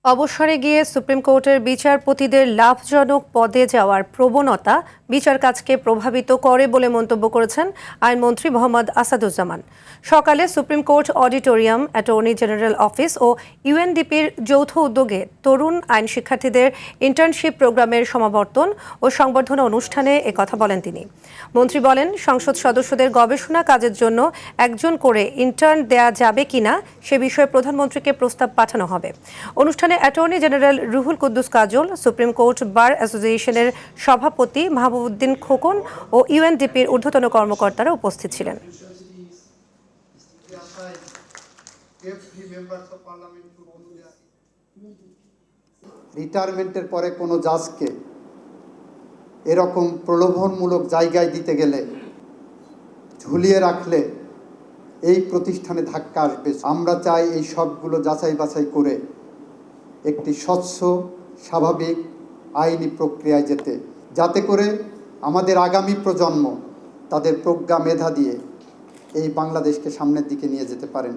অবসরে গিয়ে সুপ্রিম কোর্টের বিচারপতিদের লাভজনক পদে যাওয়ার প্রবণতা বিচার কাজকে প্রভাবিত করে বলে মন্তব্য করেছেন আইনমন্ত্রী মোহাম্মদ আসাদুজ্জামান। সকালে supreme court auditorium, attorney general office ও ইউএনডিপির যৌথ উদ্যোগে তরুণ আইন শিক্ষার্থীদের ইন্টার্নশিপ প্রোগ্রামের সমাবর্তন ও সংবর্ধনা অনুষ্ঠানে একথা বলেন তিনি। মন্ত্রী বলেন, সংসদ সদস্যদের গবেষণা কাজের জন্য একজন করে ইন্টার্ন দেয়া যাবে কিনা সে বিষয়ে প্রধানমন্ত্রীকে প্রস্তাব পাঠানো হবে। অনুষ্ঠানে অ্যাটর্নি জেনারেল রুহুল কুদ্দুস কাজল, সুপ্রিম কোর্ট বার অ্যাসোসিয়েশনের সভাপতি মাহবুবউদ্দিন খোকন ও ইউএনডিপির ঊর্ধ্বতন কর্মকর্তারা উপস্থিত ছিলেন। রিটায়ারমেন্টের পরে কোনো জাজকে এরকম প্রলোভনমূলক জায়গায় দিতে গেলে, ঝুলিয়ে রাখলে এই প্রতিষ্ঠানে ধাক্কা আসবে। আমরা চাই এই সবগুলো যাচাই বাছাই করে একটি স্বচ্ছ, স্বাভাবিক আইনি প্রক্রিয়ায় যেতে, যাতে করে আমাদের আগামী প্রজন্ম তাদের প্রজ্ঞা মেধা দিয়ে এই বাংলাদেশকে সামনের দিকে নিয়ে যেতে পারেন।